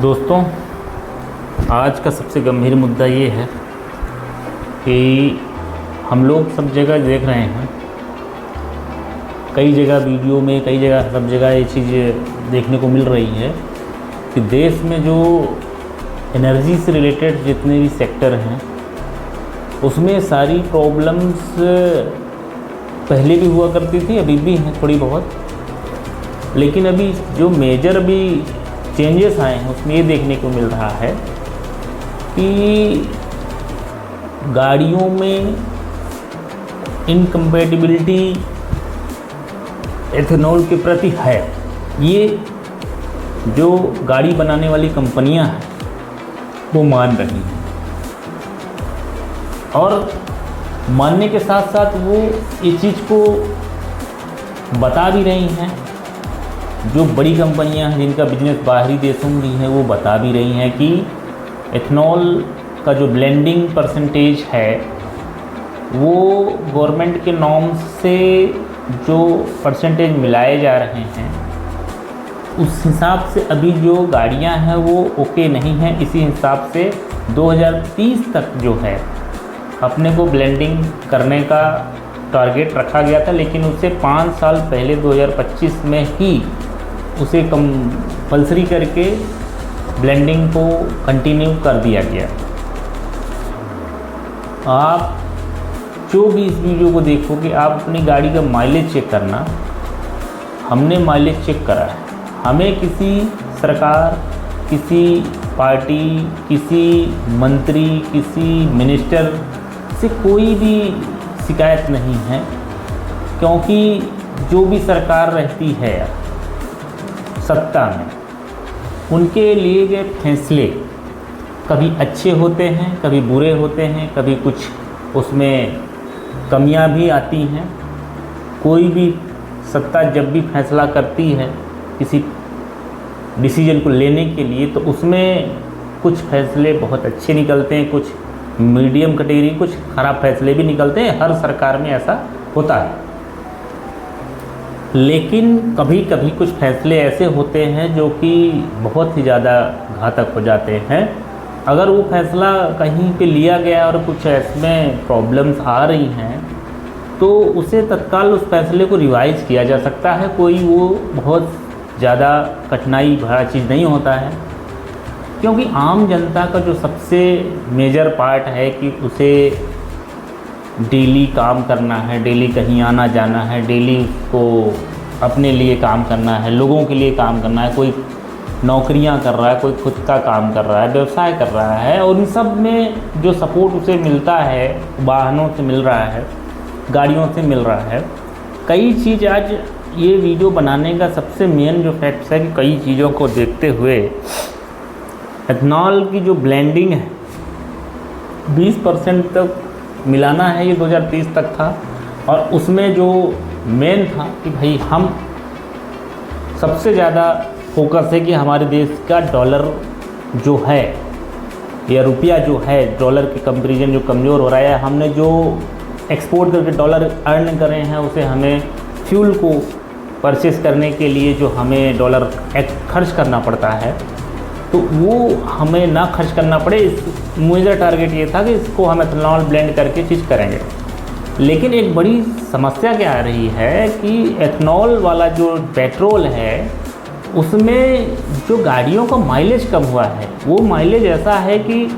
दोस्तों, आज का सबसे गंभीर मुद्दा ये है कि हम लोग सब जगह देख रहे हैं, कई जगह वीडियो में, कई जगह सब जगह ये चीज़ देखने को मिल रही है कि देश में जो एनर्जी से रिलेटेड जितने भी सेक्टर हैं उसमें सारी प्रॉब्लम्स पहले भी हुआ करती थी, अभी भी हैं थोड़ी बहुत, लेकिन अभी जो मेजर अभी चेंजेस आए हैं उसमें ये देखने को मिल रहा है कि गाड़ियों में इनकम्पैटिबिलिटी एथेनॉल के प्रति है। ये जो गाड़ी बनाने वाली कंपनियां हैं वो मान रही हैं और मानने के साथ साथ वो इस चीज़ को बता भी रही हैं। जो बड़ी कंपनियां हैं जिनका बिजनेस बाहरी देशों में भी है वो बता भी रही हैं कि एथेनॉल का जो ब्लेंडिंग परसेंटेज है वो गवर्नमेंट के नॉर्म्स से जो परसेंटेज मिलाए जा रहे हैं उस हिसाब से अभी जो गाड़ियां हैं वो ओके नहीं हैं। इसी हिसाब से 2030 तक जो है अपने को ब्लेंडिंग करने का टारगेट रखा गया था, लेकिन उससे 5 साल पहले 2025 में ही उसे कंपल्सरी करके ब्लेंडिंग को कंटिन्यू कर दिया गया। आप जो भी इस वीडियो को देखोगे आप अपनी गाड़ी का माइलेज चेक करना। हमने माइलेज चेक करा है, हमें किसी सरकार, किसी पार्टी, किसी मंत्री, किसी मिनिस्टर से कोई भी शिकायत नहीं है, क्योंकि जो भी सरकार रहती है सत्ता में उनके लिए गए फैसले कभी अच्छे होते हैं, कभी बुरे होते हैं, कभी कुछ उसमें कमियां भी आती हैं। कोई भी सत्ता जब भी फैसला करती है किसी डिसीजन को लेने के लिए तो उसमें कुछ फैसले बहुत अच्छे निकलते हैं, कुछ मीडियम कैटेगरी, कुछ ख़राब फैसले भी निकलते हैं। हर सरकार में ऐसा होता है, लेकिन कभी कभी कुछ फैसले ऐसे होते हैं जो कि बहुत ही ज़्यादा घातक हो जाते हैं। अगर वो फैसला कहीं पे लिया गया और कुछ इसमें प्रॉब्लम्स आ रही हैं तो उसे तत्काल उस फैसले को रिवाइज़ किया जा सकता है। कोई वो बहुत ज़्यादा कठिनाई भरा चीज़ नहीं होता है, क्योंकि आम जनता का जो सबसे मेजर पार्ट है कि उसे डेली काम करना है, डेली कहीं आना जाना है, डेली उसको अपने लिए काम करना है, लोगों के लिए काम करना है। कोई नौकरियां कर रहा है, कोई खुद का काम कर रहा है, व्यवसाय कर रहा है, और इन सब में जो सपोर्ट उसे मिलता है वाहनों से मिल रहा है, गाड़ियों से मिल रहा है। कई चीज़ आज ये वीडियो बनाने का सबसे मेन जो फैक्ट्स है कि कई चीज़ों को देखते हुए एथेनॉल की जो ब्लेंडिंग है 20% तक मिलाना है, ये 2030 तक था। और उसमें जो मेन था कि भाई हम सबसे ज़्यादा फोकस है कि हमारे देश का डॉलर जो है या रुपया जो है डॉलर के कंपैरिजन जो कमज़ोर हो रहा है, हमने जो एक्सपोर्ट करके डॉलर अर्न करे हैं उसे हमें फ्यूल को परचेस करने के लिए जो हमें डॉलर खर्च करना पड़ता है तो वो हमें ना खर्च करना पड़े। इस मेजर टारगेट ये था कि इसको हम एथेनॉल ब्लेंड करके चीज़ करेंगे। लेकिन एक बड़ी समस्या क्या आ रही है कि एथेनॉल वाला जो पेट्रोल है उसमें जो गाड़ियों का माइलेज कम हुआ है, वो माइलेज ऐसा है कि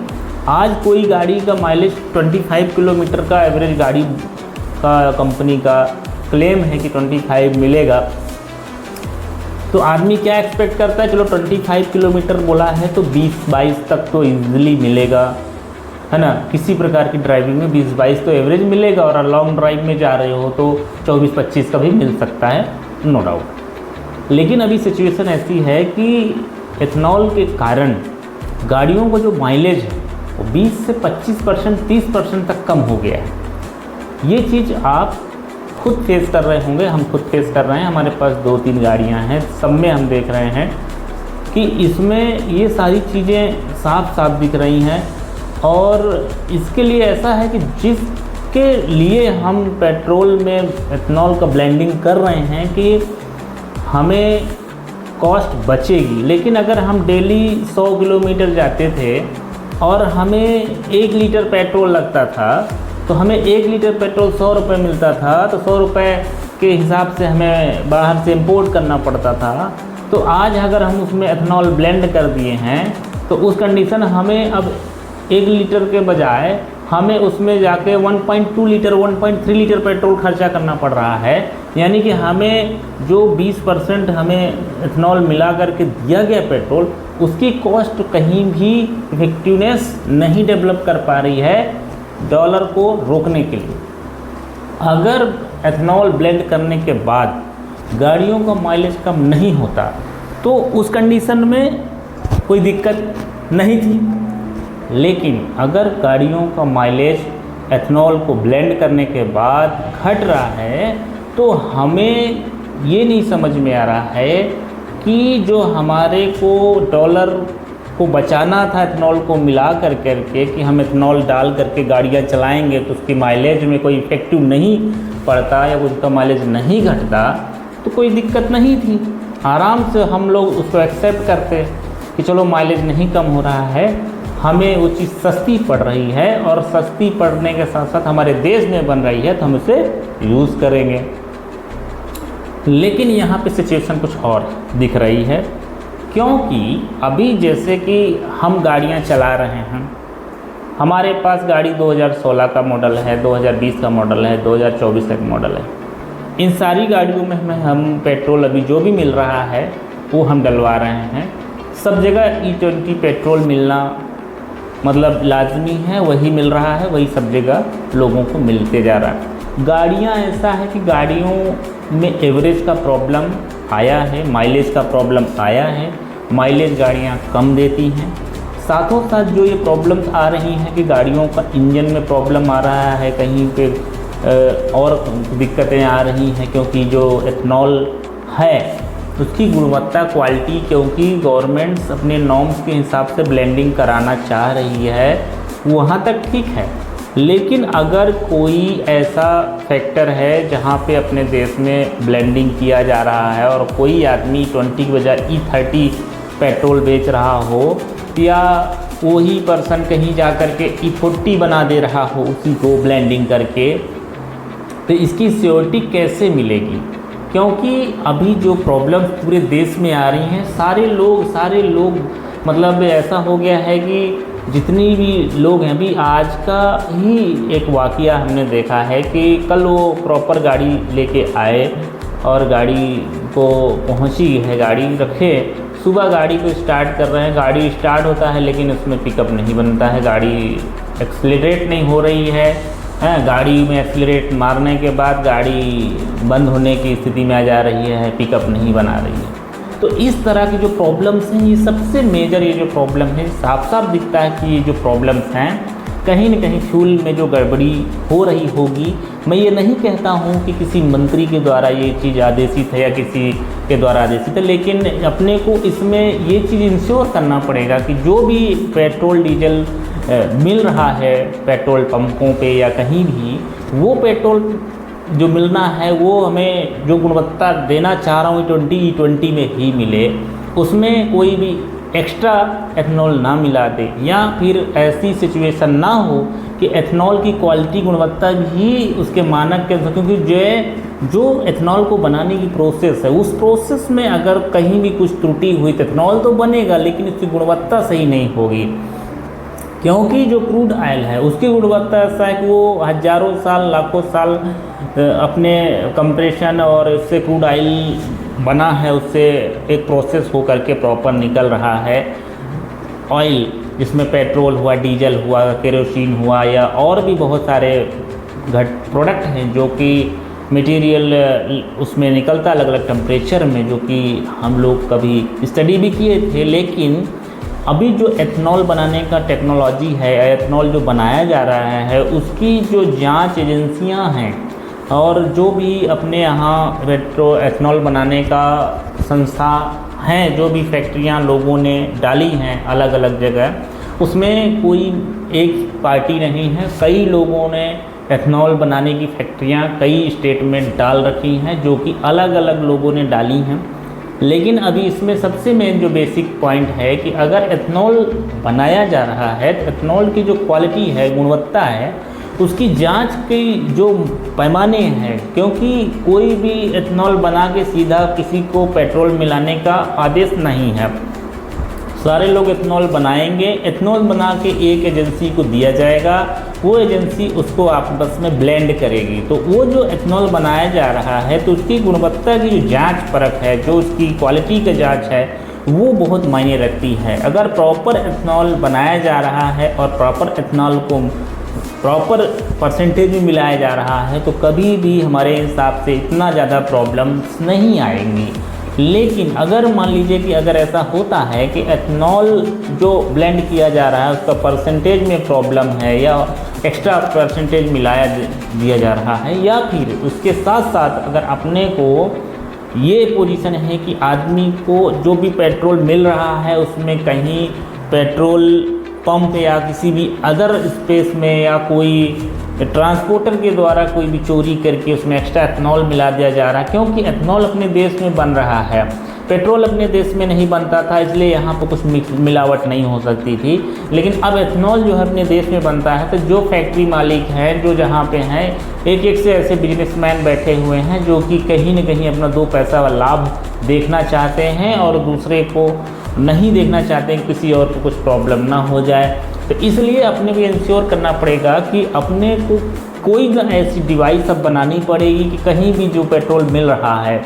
आज कोई गाड़ी का माइलेज 25 किलोमीटर का एवरेज गाड़ी का कंपनी का क्लेम है कि 25 मिलेगा। तो आदमी क्या एक्सपेक्ट करता है, चलो 25 किलोमीटर बोला है तो 20-22 तक तो ईजिली मिलेगा, है ना। किसी प्रकार की ड्राइविंग में 20-22 तो एवरेज मिलेगा, और लॉन्ग ड्राइव में जा रहे हो तो 24-25 का भी मिल सकता है, नो डाउट। लेकिन अभी सिचुएशन ऐसी है कि एथेनॉल के कारण गाड़ियों का जो माइलेज है वो 20 से 25%, 30% तक कम हो गया है। ये चीज़ आप खुद फेस कर रहे होंगे, हम खुद फेस कर रहे हैं। हमारे पास 2-3 गाड़ियां हैं, सब में हम देख रहे हैं कि इसमें ये सारी चीज़ें साफ साफ दिख रही हैं। और इसके लिए ऐसा है कि जिसके लिए हम पेट्रोल में एथेनॉल का ब्लेंडिंग कर रहे हैं कि हमें कॉस्ट बचेगी। लेकिन अगर हम डेली 100 किलोमीटर जाते थे और हमें 1 लीटर पेट्रोल लगता था, तो हमें 1 लीटर पेट्रोल 100 रुपये मिलता था, तो 100 रुपये के हिसाब से हमें बाहर से इंपोर्ट करना पड़ता था। तो आज अगर हम उसमें एथनॉल ब्लेंड कर दिए हैं तो उस कंडीशन हमें अब 1 लीटर के बजाय हमें उसमें जाके 1.2 लीटर 1.3 लीटर पेट्रोल खर्चा करना पड़ रहा है। यानी कि हमें जो 20% हमें एथनॉल मिला करके दिया गया पेट्रोल, उसकी कॉस्ट कहीं भी इफेक्टिवनेस नहीं डेवलप कर पा रही है डॉलर को रोकने के लिए। अगर एथनॉल ब्लेंड करने के बाद गाड़ियों का माइलेज कम नहीं होता तो उस कंडीशन में कोई दिक्कत नहीं थी। लेकिन अगर गाड़ियों का माइलेज एथनॉल को ब्लेंड करने के बाद घट रहा है तो हमें ये नहीं समझ में आ रहा है कि जो हमारे को डॉलर को बचाना था एथनॉल को मिला करके कि हम एथनॉल डाल करके गाड़ियाँ चलाएंगे तो उसकी माइलेज में कोई इफेक्टिव नहीं पड़ता या उसका माइलेज नहीं घटता तो कोई दिक्कत नहीं थी। आराम से हम लोग उसको एक्सेप्ट करते कि चलो माइलेज नहीं कम हो रहा है, हमें वो चीज़ सस्ती पड़ रही है और सस्ती पड़ने के साथ साथ हमारे देश में बन रही है तो हम इसे यूज़ करेंगे। लेकिन यहाँ पे सिचुएशन कुछ और दिख रही है, क्योंकि अभी जैसे कि हम गाड़ियाँ चला रहे हैं, हमारे पास गाड़ी 2016 का मॉडल है, 2020 का मॉडल है, 2024 का मॉडल है। इन सारी गाड़ियों में हम पेट्रोल अभी जो भी मिल रहा है वो हम डलवा रहे हैं। सब जगह E20 पेट्रोल मिलना मतलब लाजमी है, वही मिल रहा है, वही सब जगह लोगों को मिलते जा रहा है। गाड़ियाँ ऐसा है कि गाड़ियों में एवरेज का प्रॉब्लम आया है, माइलेज का प्रॉब्लम आया है, माइलेज गाड़ियाँ कम देती हैं। साथों साथ जो ये प्रॉब्लम्स आ रही हैं कि गाड़ियों का इंजन में प्रॉब्लम आ रहा है, कहीं पे और दिक्कतें आ रही हैं, क्योंकि जो एथनॉल है उसकी गुणवत्ता क्वालिटी, क्योंकि गवर्नमेंट्स अपने नॉर्म्स के हिसाब से ब्लेंडिंग कराना चाह रही है, वहाँ तक ठीक है। लेकिन अगर कोई ऐसा फैक्टर है जहाँ पे अपने देश में ब्लेंडिंग किया जा रहा है और कोई आदमी 20 की बजाय E30 पेट्रोल बेच रहा हो या वही पर्सन कहीं जा कर के E40 बना दे रहा हो उसी को ब्लेंडिंग करके, तो इसकी सिक्योरिटी कैसे मिलेगी? क्योंकि अभी जो प्रॉब्लम पूरे देश में आ रही हैं, सारे लोग मतलब ऐसा हो गया है कि जितनी भी लोग हैं, अभी आज का ही एक वाक़या हमने देखा है कि कल वो प्रॉपर गाड़ी लेके आए और गाड़ी को पहुंची है, गाड़ी रखे, सुबह गाड़ी को स्टार्ट कर रहे हैं, गाड़ी स्टार्ट होता है लेकिन उसमें पिकअप नहीं बनता है, गाड़ी एक्सेलरेट नहीं हो रही है, गाड़ी में एक्सेलरेट मारने के बाद गाड़ी बंद होने की स्थिति में आ जा रही है, पिकअप नहीं बना रही है। तो इस तरह की जो प्रॉब्लम्स हैं, ये सबसे मेजर ये जो प्रॉब्लम है, साफ साफ दिखता है कि ये जो प्रॉब्लम्स हैं कहीं न कहीं फ्यूल में जो गड़बड़ी हो रही होगी। मैं ये नहीं कहता हूँ कि किसी मंत्री के द्वारा ये चीज़ आदेशित है या किसी के द्वारा आदेशित है, लेकिन अपने को इसमें ये चीज़ इंश्योर करना पड़ेगा कि जो भी पेट्रोल डीजल मिल रहा है पेट्रोल पंपों पे या कहीं भी, वो पेट्रोल जो मिलना है वो हमें जो गुणवत्ता देना चाह रहा हूँ E20 में ही मिले, उसमें कोई भी एक्स्ट्रा एथनॉल ना मिला दे, या फिर ऐसी सिचुएशन ना हो कि एथनॉल की क्वालिटी गुणवत्ता भी उसके मानक के, क्योंकि जो एथनॉल को बनाने की प्रोसेस है, उस प्रोसेस में अगर कहीं भी कुछ त्रुटि हुई तो एथनॉल तो बनेगा लेकिन उसकी गुणवत्ता सही नहीं होगी। क्योंकि जो क्रूड ऑयल है उसकी गुणवत्ता ऐसा है कि वो हज़ारों साल लाखों साल अपने कंप्रेशन और उससे क्रूड ऑयल बना है, उससे एक प्रोसेस हो करके प्रॉपर निकल रहा है ऑयल, जिसमें पेट्रोल हुआ, डीजल हुआ, केरोसिन हुआ या और भी बहुत सारे प्रोडक्ट हैं जो कि मटेरियल उसमें निकलता अलग अलग टेम्परेचर में, जो कि हम लोग कभी स्टडी भी किए थे। लेकिन अभी जो एथनॉल बनाने का टेक्नोलॉजी है, एथनॉल जो बनाया जा रहा है, उसकी जो जांच एजेंसियां हैं और जो भी अपने यहाँ एथनॉल बनाने का संस्था हैं, जो भी फैक्ट्रियां लोगों ने डाली हैं अलग अलग जगह, उसमें कोई एक पार्टी नहीं है, कई लोगों ने एथनॉल बनाने की फैक्ट्रियां कई स्टेट में डाल रखी हैं, जो कि अलग अलग लोगों ने डाली हैं। लेकिन अभी इसमें सबसे मेन जो बेसिक पॉइंट है कि अगर एथनॉल बनाया जा रहा है तो एथनॉल की जो क्वालिटी है, गुणवत्ता है, उसकी जांच की जो पैमाने हैं, क्योंकि कोई भी एथनॉल बना के सीधा किसी को पेट्रोल मिलाने का आदेश नहीं है। सारे लोग एथनॉल बनाएंगे, एथनॉल बना के एक एजेंसी को दिया जाएगा, वो एजेंसी उसको आपस में ब्लेंड करेगी। तो वो जो एथनॉल बनाया जा रहा है तो उसकी गुणवत्ता की जो जांच परख है, जो उसकी क्वालिटी का जांच है, वो बहुत मायने रखती है। अगर प्रॉपर एथनॉल बनाया जा रहा है और प्रॉपर एथनॉल को प्रॉपर परसेंटेज में मिलाया जा रहा है तो कभी भी हमारे हिसाब से इतना ज़्यादा प्रॉब्लम्स नहीं आएंगी। लेकिन अगर मान लीजिए कि अगर ऐसा होता है कि एथनॉल जो ब्लेंड किया जा रहा है उसका परसेंटेज में प्रॉब्लम है या एक्स्ट्रा परसेंटेज मिलाया दिया जा रहा है, या फिर उसके साथ साथ अगर अपने को ये पोजीशन है कि आदमी को जो भी पेट्रोल मिल रहा है उसमें कहीं पेट्रोल पंप या किसी भी अदर स्पेस में या कोई ट्रांसपोर्टर के द्वारा कोई भी चोरी करके उसमें एक्स्ट्रा एथनॉल मिला दिया जा रहा है, क्योंकि एथनॉल अपने देश में बन रहा है, पेट्रोल अपने देश में नहीं बनता था, इसलिए यहाँ पर कुछ मिलावट नहीं हो सकती थी। लेकिन अब एथनॉल जो है अपने देश में बनता है, तो जो फैक्ट्री मालिक हैं, जो जहाँ पे हैं, एक एक से ऐसे बिजनेसमैन बैठे हुए हैं जो कि कहीं न कहीं अपना दो पैसा वाला लाभ देखना चाहते हैं और दूसरे को नहीं देखना चाहते हैं किसी और को कुछ प्रॉब्लम ना हो जाए। तो इसलिए अपने को इंश्योर करना पड़ेगा कि अपने को कोई ना ऐसी डिवाइस अब बनानी पड़ेगी कि कहीं भी जो पेट्रोल मिल रहा है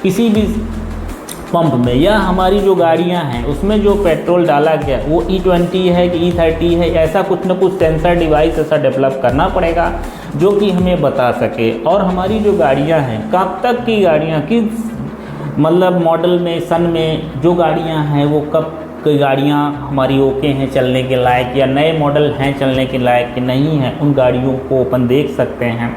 किसी भी पंप में या हमारी जो गाड़ियां हैं उसमें जो पेट्रोल डाला गया वो E20 है कि E30 है, ऐसा कुछ ना कुछ सेंसर डिवाइस ऐसा डेवलप करना पड़ेगा जो कि हमें बता सके। और हमारी जो गाड़ियां हैं, कब तक की गाड़ियां, किस मतलब मॉडल में, सन में जो गाड़ियां हैं वो कब की गाड़ियां हमारी ओके हैं चलने के लायक, या नए मॉडल हैं चलने के लायक कि नहीं है, उन गाड़ियों को अपन देख सकते हैं।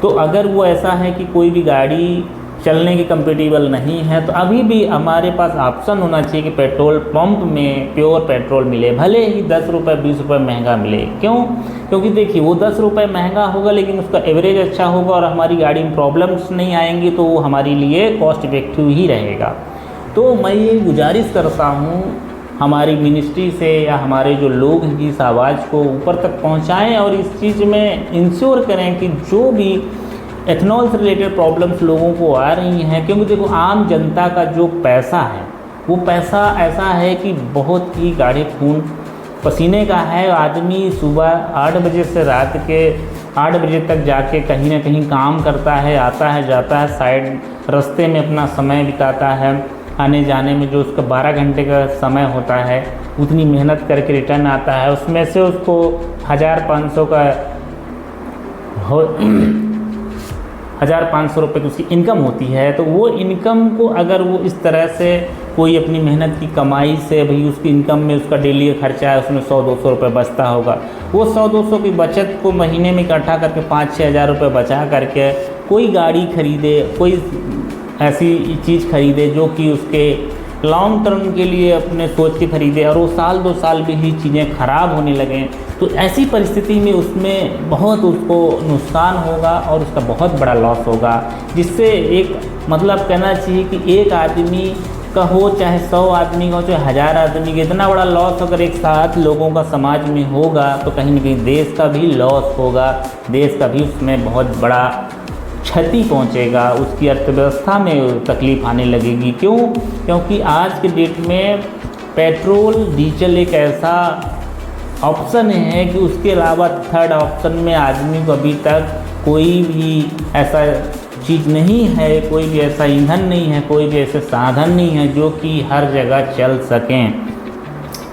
तो अगर वो ऐसा है कि कोई भी गाड़ी चलने की कंपेटिबल नहीं है तो अभी भी हमारे पास ऑप्शन होना चाहिए कि पेट्रोल पंप में प्योर पेट्रोल मिले, भले ही 10 रुपये 20 रुपये महंगा मिले। क्यों? क्योंकि देखिए वो 10 रुपये महंगा होगा लेकिन उसका एवरेज अच्छा होगा और हमारी गाड़ी में प्रॉब्लम्स नहीं आएंगी, तो वो हमारे लिए कॉस्ट इफेक्टिव ही रहेगा। तो मैं ये गुजारिश करता हूँ हमारी मिनिस्ट्री से या हमारे जो लोग हैं इस आवाज़ को ऊपर तक पहुँचाएँ और इस चीज़ में इंश्योर करें कि जो भी एथनॉल से रिलेटेड प्रॉब्लम्स लोगों को आ रही हैं, क्योंकि देखो आम जनता का जो पैसा है वो पैसा ऐसा है कि बहुत ही गाढ़े खून पसीने का है। आदमी सुबह 8 बजे से रात के 8 बजे तक जाके कहीं ना कहीं काम करता है, आता है जाता है, साइड रास्ते में अपना समय बिताता है, आने जाने में जो उसका 12 घंटे का समय होता है उतनी मेहनत करके रिटर्न आता है, उसमें से उसको 1500 का 1500 रुपये की उसकी इनकम होती है। तो वो इनकम को अगर वो इस तरह से कोई अपनी मेहनत की कमाई से, भाई उसकी इनकम में उसका डेली का खर्चा है उसमें 100-200 रुपये बचता होगा, वो 100-200 की बचत को महीने में इकट्ठा करके 5-6 हज़ार रुपये बचा करके कोई गाड़ी खरीदे, कोई ऐसी चीज़ खरीदे जो कि उसके लॉन्ग टर्म के लिए अपने सोच के खरीदे और वो 1-2 साल में ही चीज़ें ख़राब होने लगें, तो ऐसी परिस्थिति में उसमें बहुत उसको नुकसान होगा और उसका बहुत बड़ा लॉस होगा। जिससे एक मतलब कहना चाहिए कि एक आदमी का हो चाहे 100 आदमी का हो चाहे 1000 आदमी का, इतना बड़ा लॉस अगर एक साथ लोगों का समाज में होगा तो कहीं ना कहीं देश का भी लॉस होगा, देश का भी उसमें बहुत बड़ा क्षति पहुंचेगा, उसकी अर्थव्यवस्था में तकलीफ आने लगेगी। क्यों? क्योंकि आज के डेट में पेट्रोल डीजल एक ऐसा ऑप्शन है कि उसके अलावा थर्ड ऑप्शन में आदमी को अभी तक कोई भी ऐसा चीज़ नहीं है, कोई भी ऐसा ईंधन नहीं है, कोई भी ऐसे साधन नहीं है जो कि हर जगह चल सकें।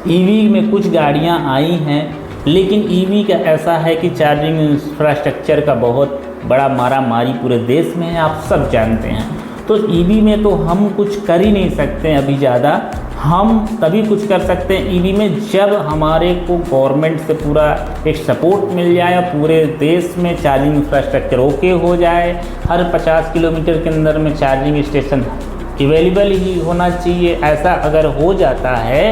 ईवी में कुछ गाड़ियां आई हैं लेकिन ईवी का ऐसा है कि चार्जिंग इंफ्रास्ट्रक्चर का बहुत बड़ा मारामारी पूरे देश में है, आप सब जानते हैं। तो ईवी में तो हम कुछ कर ही नहीं सकते हैं अभी ज़्यादा, हम तभी कुछ कर सकते हैं ईवी में जब हमारे को गवर्नमेंट से पूरा एक सपोर्ट मिल जाए, पूरे देश में चार्जिंग इंफ्रास्ट्रक्चर ओके हो जाए, हर 50 किलोमीटर के अंदर में चार्जिंग स्टेशन अवेलेबल ही होना चाहिए। ऐसा अगर हो जाता है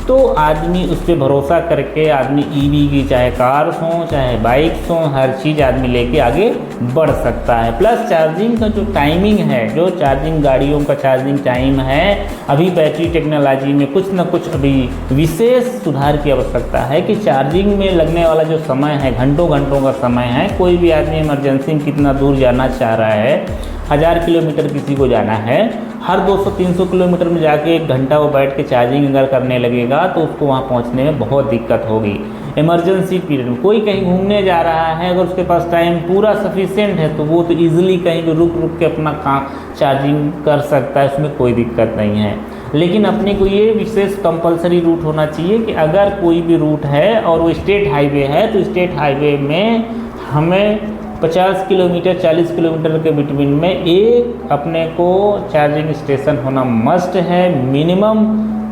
तो आदमी उस पर भरोसा करके आदमी ईवी की चाहे कार्स हों चाहे बाइक्स हों हर चीज़ आदमी लेके आगे बढ़ सकता है। प्लस चार्जिंग का जो टाइमिंग है, जो चार्जिंग गाड़ियों का चार्जिंग टाइम है, अभी बैटरी टेक्नोलॉजी में कुछ ना कुछ अभी विशेष सुधार की आवश्यकता है कि चार्जिंग में लगने वाला जो समय है, घंटों घंटों का समय है, कोई भी आदमी इमरजेंसी में कितना दूर जाना चाह रहा है, 1000 किलोमीटर किसी को जाना है, हर 200-300 किलोमीटर में जाके 1 घंटा वो बैठ के चार्जिंग अगर करने लगेगा तो उसको वहाँ पहुँचने में बहुत दिक्कत होगी। इमरजेंसी पीरियड में कोई कहीं घूमने जा रहा है, अगर उसके पास टाइम पूरा सफिशिएंट है तो वो तो ईज़िली कहीं भी रुक रुक के अपना काम चार्जिंग कर सकता है, उसमें कोई दिक्कत नहीं है। लेकिन अपने को ये विशेष कंपलसरी रूट होना चाहिए कि अगर कोई भी रूट है और वो स्टेट हाईवे है तो स्टेट हाईवे में हमें 50 किलोमीटर 40 किलोमीटर के बिटवीन में एक अपने को चार्जिंग स्टेशन होना मस्ट है। मिनिमम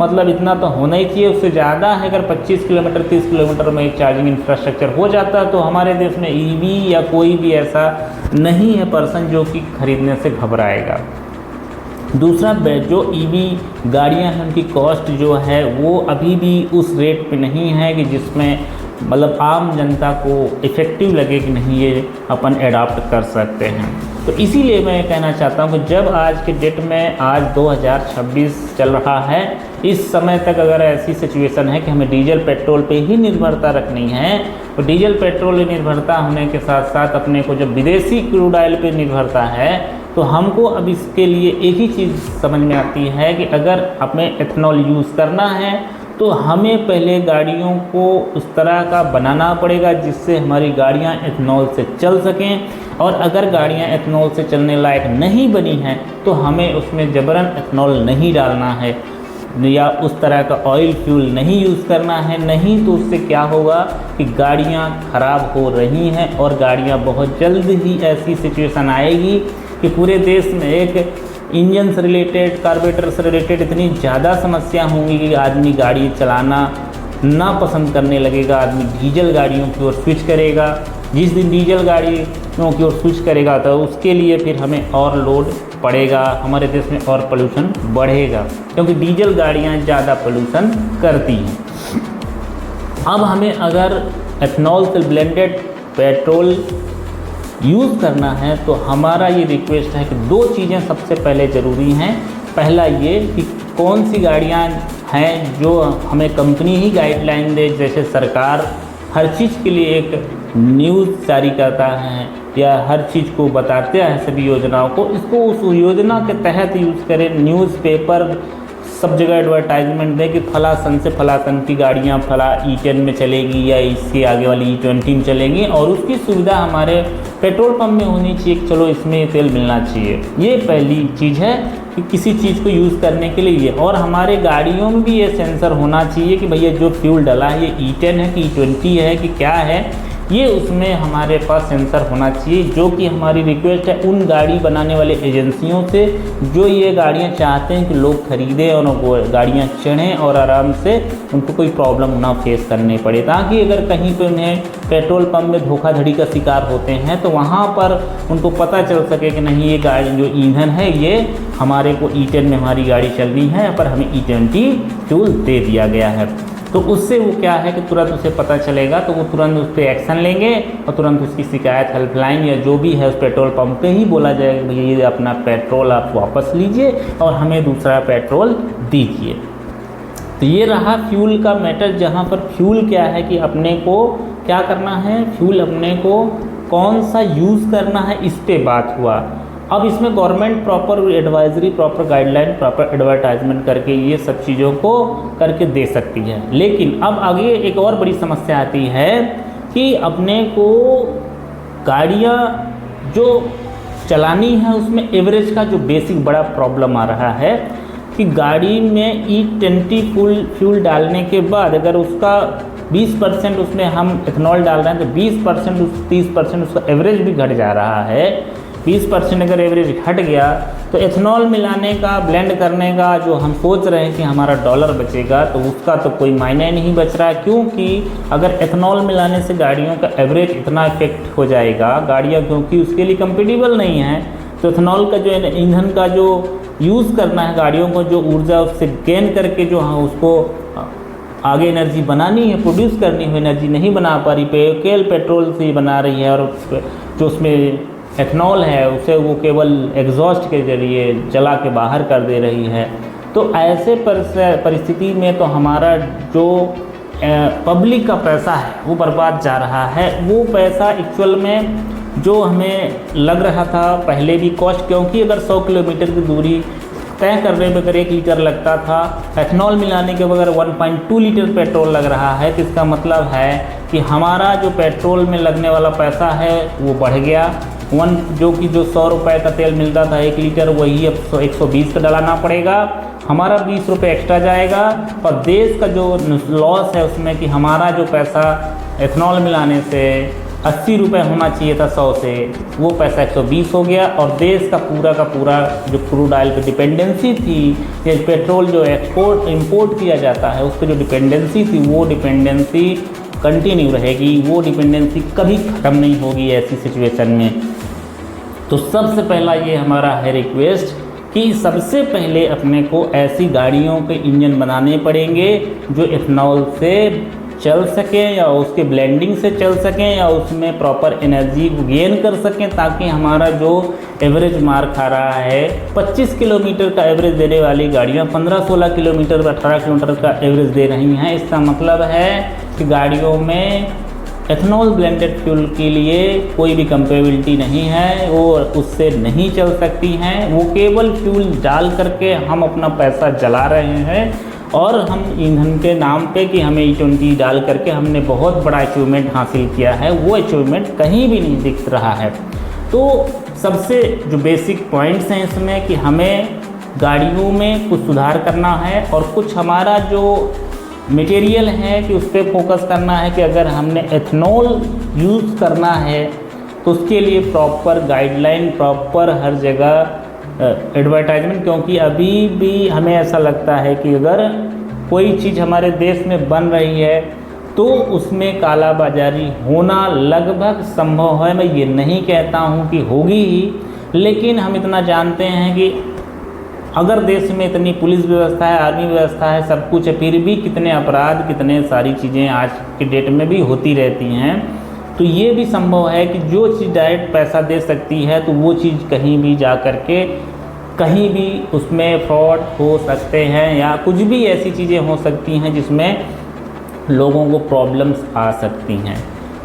मतलब इतना तो होना ही चाहिए, उससे ज़्यादा है अगर 25 किलोमीटर 30 किलोमीटर में एक चार्जिंग इंफ्रास्ट्रक्चर हो जाता तो हमारे देश में ईवी या कोई भी ऐसा नहीं है पर्सन जो कि खरीदने से घबराएगा। दूसरा जो ईवी गाड़ियां हैं उनकी कॉस्ट जो है वो अभी भी उस रेट पे नहीं है कि जिसमें मतलब आम जनता को इफ़ेक्टिव लगे कि नहीं ये अपन एडॉप्ट कर सकते हैं। तो इसीलिए मैं कहना चाहता हूँ कि जब आज के डेट में आज 2026 चल रहा है, इस समय तक अगर ऐसी सिचुएशन है कि हमें डीजल पेट्रोल पे ही निर्भरता रखनी है तो डीजल पेट्रोल निर्भरता होने के साथ साथ अपने को जब विदेशी क्रूड ऑयल पे निर्भरता है तो हमको अब इसके लिए एक ही चीज़ समझ में आती है कि अगर हमें एथनॉल यूज़ करना है तो हमें पहले गाड़ियों को उस तरह का बनाना पड़ेगा जिससे हमारी गाड़ियां एथनॉल से चल सकें। और अगर गाड़ियां एथनॉल से चलने लायक नहीं बनी हैं तो हमें उसमें जबरन एथनॉल नहीं डालना है या उस तरह का ऑयल फ्यूल नहीं यूज़ करना है। नहीं तो उससे क्या होगा कि गाड़ियां ख़राब हो रही हैं और गाड़ियां बहुत जल्द ही ऐसी सिचुएशन आएगी कि पूरे देश में एक इंजन से रिलेटेड कार्बोरेटर से रिलेटेड इतनी ज़्यादा समस्या होंगी कि आदमी गाड़ी चलाना ना पसंद करने लगेगा, आदमी डीजल गाड़ियों की ओर स्विच करेगा। जिस दिन डीजल गाड़ियों की ओर स्विच करेगा तो उसके लिए फिर हमें और लोड पड़ेगा, हमारे देश में और पोल्यूशन बढ़ेगा क्योंकि डीजल गाड़ियाँ ज़्यादा पोल्यूशन करती हैं। अब हमें अगर एथनॉल से ब्लेंडेड पेट्रोल यूज़ करना है तो हमारा ये रिक्वेस्ट है कि 2 चीज़ें सबसे पहले ज़रूरी हैं। पहला ये कि कौन सी गाड़ियाँ हैं जो हमें कंपनी ही गाइडलाइन दे, जैसे सरकार हर चीज़ के लिए एक न्यूज़ जारी करता है या हर चीज़ को बताते हैं सभी योजनाओं को, इसको उस योजना के तहत यूज़ करें। न्यूज़पेपर सब जगह एडवर्टाइजमेंट दें कि फला सन से फला सन की गाड़ियाँ फला E10 में चलेगी या इसके आगे वाली E20 में चलेंगी और उसकी सुविधा हमारे पेट्रोल पंप में होनी चाहिए कि चलो इसमें तेल मिलना चाहिए। ये पहली चीज़ है कि किसी चीज़ को यूज़ करने के लिए ये, और हमारे गाड़ियों में भी ये सेंसर होना चाहिए कि भैया जो फ्यूल डला है ये E10 है कि E20 है कि क्या है, ये उसमें हमारे पास सेंसर होना चाहिए। जो कि हमारी रिक्वेस्ट है उन गाड़ी बनाने वाले एजेंसियों से जो ये गाड़ियाँ चाहते हैं कि लोग खरीदें और वो गाड़ियाँ चढ़ें और आराम से उनको कोई प्रॉब्लम ना फेस करनी पड़े, ताकि अगर कहीं पे उन्हें पेट्रोल पंप में धोखाधड़ी का शिकार होते हैं तो वहाँ पर उनको पता चल सके कि नहीं ये गाड़ी जो ईंधन है ये हमारे को E10 में हमारी गाड़ी चलनी है पर हमें E20 फ्यूल दे दिया गया है। तो उससे वो क्या है कि तुरंत उसे पता चलेगा तो वो तुरंत उस पर एक्शन लेंगे और तुरंत उसकी शिकायत हेल्पलाइन या जो भी है उस पेट्रोल पंप पे ही बोला जाएगा भैया ये अपना पेट्रोल आप वापस लीजिए और हमें दूसरा पेट्रोल दीजिए। तो ये रहा फ्यूल का मैटर, जहाँ पर फ्यूल क्या है कि अपने को क्या करना है, फ्यूल अपने को कौन सा यूज़ करना है इस पर बात हुआ। अब इसमें government proper advisory, proper guideline, proper advertisement करके ये सब चीज़ों को करके दे सकती है। लेकिन अब आगे एक और बड़ी समस्या आती है कि अपने को गाड़ियाँ जो चलानी है उसमें एवरेज का जो बेसिक बड़ा प्रॉब्लम आ रहा है कि गाड़ी में E20 फ्यूल डालने के बाद अगर उसका 20% उसमें हम एथनॉल डाल रहे हैं तो 20% 30% उसका एवरेज भी घट जा रहा है। 20% अगर एवरेज घट गया तो एथनॉल मिलाने का, ब्लेंड करने का जो हम सोच रहे हैं कि हमारा डॉलर बचेगा तो उसका तो कोई मायने नहीं बच रहा है, क्योंकि अगर एथनॉल मिलाने से गाड़ियों का एवरेज इतना इफेक्ट हो जाएगा, गाड़ियाँ क्योंकि उसके लिए कंपेटिबल नहीं है, तो एथनॉल का जो ईंधन का जो यूज़ करना है गाड़ियों को, जो ऊर्जा उससे गेन करके जो हाँ उसको आगे एनर्जी बनानी है, प्रोड्यूस करनी है, एनर्जी नहीं बना पा रही, केवल पेट्रोल से ही बना रही है, और जो उसमें एथनॉल है उसे वो केवल एग्जॉस्ट के जरिए जला के बाहर कर दे रही है। तो ऐसे परिस्थिति में तो हमारा जो पब्लिक का पैसा है वो बर्बाद जा रहा है। वो पैसा एक्चुअल में जो हमें लग रहा था पहले भी कॉस्ट, क्योंकि अगर 100 किलोमीटर की दूरी तय करने में अगर 1 लीटर लगता था, एथनॉल मिलाने के बगैर 1.2 लीटर पेट्रोल लग रहा है, तो इसका मतलब है कि हमारा जो पेट्रोल में लगने वाला पैसा है वो बढ़ गया। जो कि 100 रुपये का तेल मिलता था 1 लीटर, वही अब 120 का डलाना पड़ेगा, हमारा 20 रुपये एक्स्ट्रा जाएगा। और देश का जो लॉस है उसमें कि हमारा जो पैसा एथनॉल मिलाने से 80 रुपये होना चाहिए था 100 से, वो पैसा 120 हो गया। और देश का पूरा जो क्रूड ऑयल पे डिपेंडेंसी थी, या पेट्रोल जो एक्सपोर्ट इंपोर्ट किया जाता है उस पर जो डिपेंडेंसी थी, वो डिपेंडेंसी कंटिन्यू रहेगी, वो डिपेंडेंसी कभी ख़त्म नहीं होगी ऐसी सिचुएशन में। तो सबसे पहला ये हमारा है रिक्वेस्ट कि सबसे पहले अपने को ऐसी गाड़ियों के इंजन बनाने पड़ेंगे जो इथेनॉल से चल सकें, या उसके ब्लेंडिंग से चल सकें, या उसमें प्रॉपर एनर्जी गेन कर सकें, ताकि हमारा जो एवरेज मार खा रहा है 25 किलोमीटर का एवरेज देने वाली गाड़ियाँ 15-16 किलोमीटर 18 किलोमीटर का एवरेज दे रही हैं। इसका मतलब है कि गाड़ियों में एथनॉल ब्लेंडेड फ्यूल के लिए कोई भी कंपेबिलिटी नहीं है, वो उससे नहीं चल सकती हैं। वो केवल फ्यूल डाल करके हम अपना पैसा जला रहे हैं, और हम ईंधन के नाम पे कि हमें E20 डाल करके हमने बहुत बड़ा अचीवमेंट हासिल किया है, वो अचीवमेंट कहीं भी नहीं दिख रहा है। तो सबसे जो बेसिक पॉइंट्स हैं इसमें कि हमें गाड़ियों में कुछ सुधार करना है, और कुछ हमारा जो मटेरियल है कि उस पर फोकस करना है कि अगर हमने एथनॉल यूज़ करना है तो उसके लिए प्रॉपर गाइडलाइन, प्रॉपर हर जगह एडवर्टाइजमेंट। क्योंकि अभी भी हमें ऐसा लगता है कि अगर कोई चीज़ हमारे देश में बन रही है तो उसमें काला बाजारी होना लगभग संभव है। मैं ये नहीं कहता हूँ कि होगी ही, लेकिन हम इतना जानते हैं कि अगर देश में इतनी पुलिस व्यवस्था है, आर्मी व्यवस्था है, सब कुछ है, फिर भी कितने अपराध, कितने सारी चीज़ें आज की डेट में भी होती रहती हैं। तो ये भी संभव है कि जो चीज़ डायरेक्ट पैसा दे सकती है तो वो चीज़ कहीं भी जा कर के कहीं भी उसमें फ्रॉड हो सकते हैं, या कुछ भी ऐसी चीज़ें हो सकती हैं जिसमें लोगों को प्रॉब्लम्स आ सकती हैं।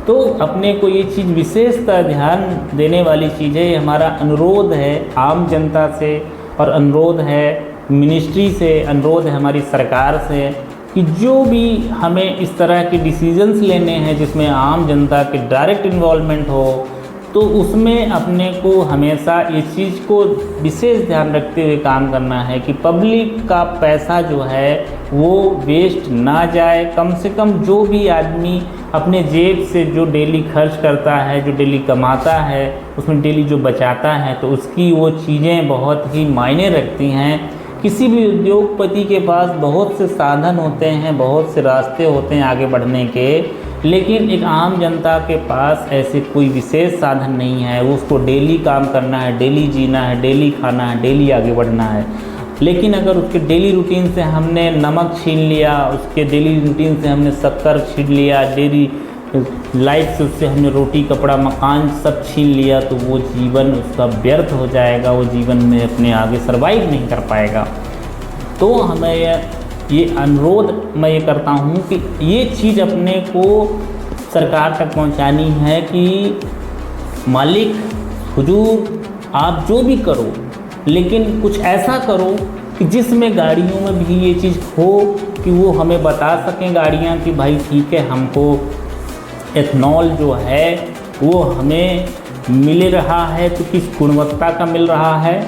तो अपने को ये चीज़ विशेषतः ध्यान देने वाली चीज़ है। हमारा अनुरोध है आम जनता से, और अनुरोध है मिनिस्ट्री से, अनुरोध है हमारी सरकार से कि जो भी हमें इस तरह के डिसीजंस लेने हैं जिसमें आम जनता के डायरेक्ट इन्वॉल्वमेंट हो, तो उसमें अपने को हमेशा इस चीज़ को विशेष ध्यान रखते हुए काम करना है कि पब्लिक का पैसा जो है वो वेस्ट ना जाए। कम से कम जो भी आदमी अपने जेब से जो डेली खर्च करता है, जो डेली कमाता है, उसमें डेली जो बचाता है, तो उसकी वो चीज़ें बहुत ही मायने रखती हैं। किसी भी उद्योगपति के पास बहुत से साधन होते हैं, बहुत से रास्ते होते हैं आगे बढ़ने के, लेकिन एक आम जनता के पास ऐसे कोई विशेष साधन नहीं है। उसको डेली काम करना है, डेली जीना है, डेली खाना है, डेली आगे बढ़ना है। लेकिन अगर उसके डेली रूटीन से हमने नमक छीन लिया, उसके डेली रूटीन से हमने शक्कर छीन लिया, डेली लाइफ से उससे हमने रोटी, कपड़ा, मकान सब छीन लिया, तो वो जीवन उसका व्यर्थ हो जाएगा, वो जीवन में अपने आगे सर्वाइव नहीं कर पाएगा। तो हमें ये अनुरोध मैं ये करता हूँ कि ये चीज़ अपने को सरकार तक पहुँचानी है कि मालिक हुजूर आप जो भी करो, लेकिन कुछ ऐसा करो कि जिसमें गाड़ियों में भी ये चीज़ हो कि वो हमें बता सकें गाड़ियाँ कि भाई ठीक है, हमको एथनॉल जो है वो हमें मिल रहा है तो किस गुणवत्ता का मिल रहा है,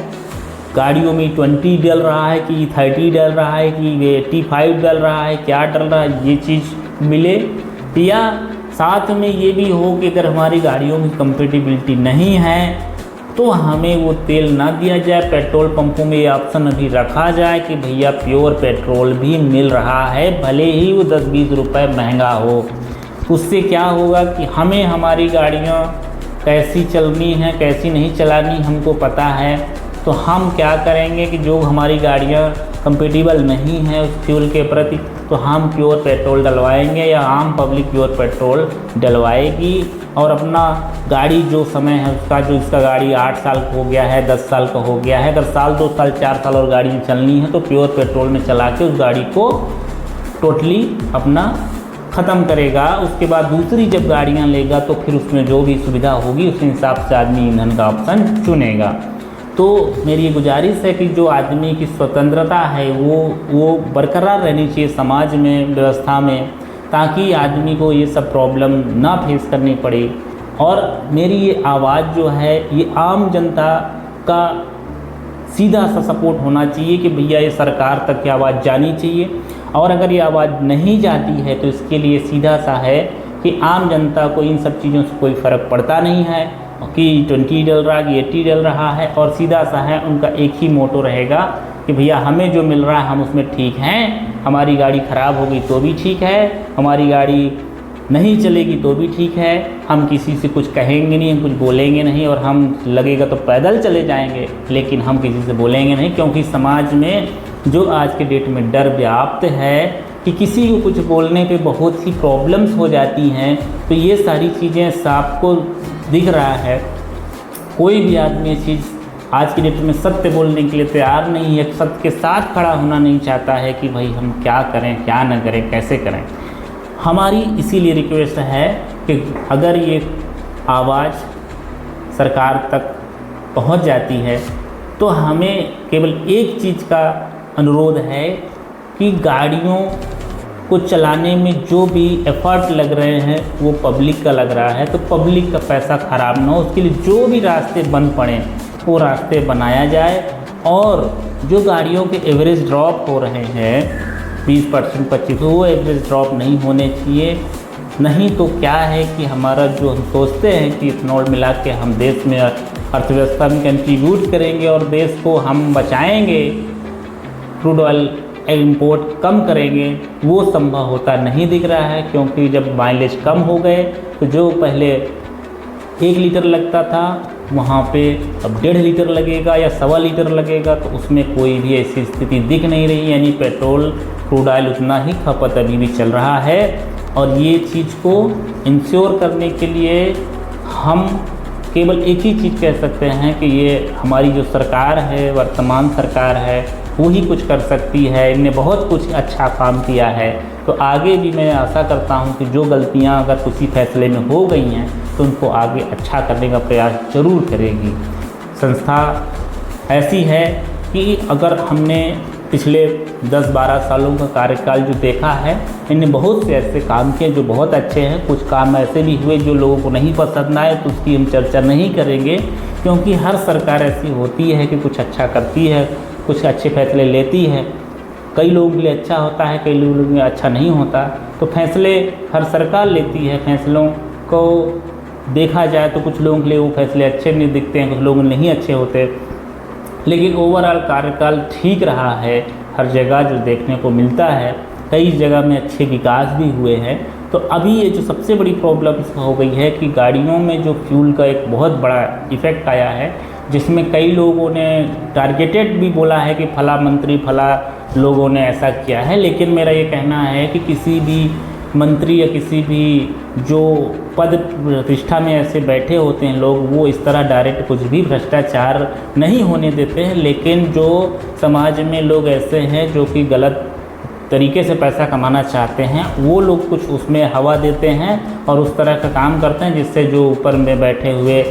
गाड़ियों में 20 डल रहा है कि 30 डल रहा है कि 85 डल रहा है, क्या डल रहा है, ये चीज़ मिले। या साथ में ये भी हो कि अगर हमारी गाड़ियों में कंपेटिबिलिटी नहीं है तो हमें वो तेल ना दिया जाए। पेट्रोल पंपों में ये ऑप्शन अभी रखा जाए कि भैया प्योर पेट्रोल भी मिल रहा है, भले ही वो 10-20 रुपये महंगा हो। उससे क्या होगा कि हमें हमारी गाड़ियाँ कैसी चलनी है, कैसी नहीं चलानी हमको पता है। तो हम क्या करेंगे कि जो हमारी गाड़ियाँ कंपेटिबल नहीं हैं उस फ्यूल के प्रति, तो हम प्योर पेट्रोल डलवाएंगे या आम पब्लिक प्योर पेट्रोल डलवाएगी। और अपना गाड़ी जो समय है उसका, जो इसका गाड़ी 8 साल का हो गया है, 10 साल का हो गया है, अगर साल 2 साल 4 साल और गाड़ी चलनी है तो प्योर पेट्रोल में चला के उस गाड़ी को टोटली अपना ख़त्म करेगा। उसके बाद दूसरी जब गाड़ियाँ लेगा तो फिर उसमें जो भी सुविधा होगी उस हिसाब से आदमी ईंधन का ऑप्शन चुनेगा। तो मेरी ये गुजारिश है कि जो आदमी की स्वतंत्रता है वो बरकरार रहनी चाहिए समाज में, व्यवस्था में, ताकि आदमी को ये सब प्रॉब्लम ना फेस करनी पड़े। और मेरी ये आवाज़ जो है ये आम जनता का सीधा सा सपोर्ट होना चाहिए कि भैया ये सरकार तक की आवाज़ जानी चाहिए। और अगर ये आवाज़ नहीं जाती है तो इसके लिए सीधा सा है कि आम जनता को इन सब चीज़ों से कोई फ़र्क पड़ता नहीं है कि 20 डल रहा कि 80 डल रहा है। और सीधा सा है उनका एक ही मोटो रहेगा कि भैया हमें जो मिल रहा है हम उसमें ठीक हैं, हमारी गाड़ी ख़राब होगी तो भी ठीक है, हमारी गाड़ी नहीं चलेगी तो भी ठीक है, हम किसी से कुछ कहेंगे नहीं, हम कुछ बोलेंगे नहीं, और हम लगेगा तो पैदल चले जाएंगे लेकिन हम किसी से बोलेंगे नहीं। क्योंकि समाज में जो आज के डेट में डर व्याप्त है कि किसी को कुछ बोलने पे बहुत सी प्रॉब्लम्स हो जाती हैं, तो ये सारी चीज़ें साफ को दिख रहा है। कोई भी आदमी ये चीज़ आज की डेट में सत्य बोलने के लिए तैयार नहीं है, सत्य के साथ खड़ा होना नहीं चाहता है कि भाई हम क्या करें क्या न करें कैसे करें। हमारी इसीलिए रिक्वेस्ट है कि अगर ये आवाज़ सरकार तक पहुंच जाती है तो हमें केवल एक चीज़ का अनुरोध है कि गाड़ियों को चलाने में जो भी एफर्ट लग रहे हैं वो पब्लिक का लग रहा है, तो पब्लिक का पैसा ख़राब ना हो उसके लिए जो भी रास्ते बंद पड़े वो रास्ते बनाया जाए। और जो गाड़ियों के एवरेज ड्रॉप हो रहे हैं 20% 25%, वो एवरेज ड्रॉप नहीं होने चाहिए। नहीं तो क्या है कि हमारा जो हम सोचते हैं कि इथनॉल मिला के हम देश में अर्थव्यवस्था में कंट्रीब्यूट करेंगे और देश को हम बचाएंगे, क्रूड ऑयल इंपोर्ट कम करेंगे, वो संभव होता नहीं दिख रहा है। क्योंकि जब माइलेज कम हो गए तो जो पहले 1 लीटर लगता था वहाँ पे अब 1.5 लीटर लगेगा या 1.25 लीटर लगेगा, तो उसमें कोई भी ऐसी स्थिति दिख नहीं रही। यानी पेट्रोल क्रूड ऑयल उतना ही खपत अभी भी चल रहा है। और ये चीज़ को इंश्योर करने के लिए हम केवल एक ही चीज़ कह सकते हैं कि ये हमारी जो सरकार है, वर्तमान सरकार है, वही कुछ कर सकती है। इनने बहुत कुछ अच्छा काम किया है, तो आगे भी मैं आशा करता हूं कि जो गलतियां अगर किसी फैसले में हो गई हैं तो उनको आगे अच्छा करने का प्रयास ज़रूर करेगी। संस्था ऐसी है कि अगर हमने पिछले 10-12 सालों का कार्यकाल जो देखा है, इनने बहुत से ऐसे काम किए जो बहुत अच्छे हैं। कुछ काम ऐसे भी हुए जो लोगों को नहीं पसंद आए, तो उसकी हम चर्चा नहीं करेंगे, क्योंकि हर सरकार ऐसी होती है कि कुछ अच्छा करती है, कुछ अच्छे फैसले लेती है। कई लोगों के लिए अच्छा होता है, कई लोगों के लिए अच्छा नहीं होता। तो फैसले हर सरकार लेती है, फैसलों को देखा जाए तो कुछ लोगों के लिए वो फैसले अच्छे नहीं दिखते हैं, कुछ लोगों के नहीं अच्छे होते, लेकिन ओवरऑल कार्यकाल ठीक रहा है। हर जगह जो देखने को मिलता है, कई जगह में अच्छे विकास भी हुए हैं। तो अभी ये जो सबसे बड़ी प्रॉब्लम हो गई है कि गाड़ियों में जो फ्यूल का एक बहुत बड़ा इफ़ेक्ट आया है, जिसमें कई लोगों ने टारगेटेड भी बोला है कि फला मंत्री फला लोगों ने ऐसा किया है। लेकिन मेरा ये कहना है कि किसी भी मंत्री या किसी भी जो पद प्रतिष्ठा में ऐसे बैठे होते हैं लोग, वो इस तरह डायरेक्ट कुछ भी भ्रष्टाचार नहीं होने देते हैं। लेकिन जो समाज में लोग ऐसे हैं जो कि गलत तरीके से पैसा कमाना चाहते हैं, वो लोग कुछ उसमें हवा देते हैं और उस तरह का काम करते हैं, जिससे जो ऊपर में बैठे हुए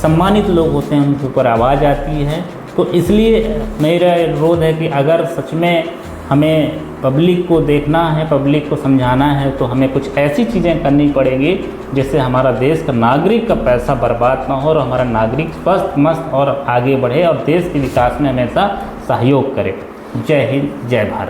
सम्मानित लोग होते हैं उनके ऊपर आवाज़ आती है। तो इसलिए मेरा अनुरोध है कि अगर सच में हमें पब्लिक को देखना है, पब्लिक को समझाना है, तो हमें कुछ ऐसी चीज़ें करनी पड़ेंगी जिससे हमारा देश का नागरिक का पैसा बर्बाद ना हो और हमारा नागरिक स्वस्थ मस्त और आगे बढ़े और देश के विकास में हमेशा सहयोग करे। जय हिंद, जय भारत।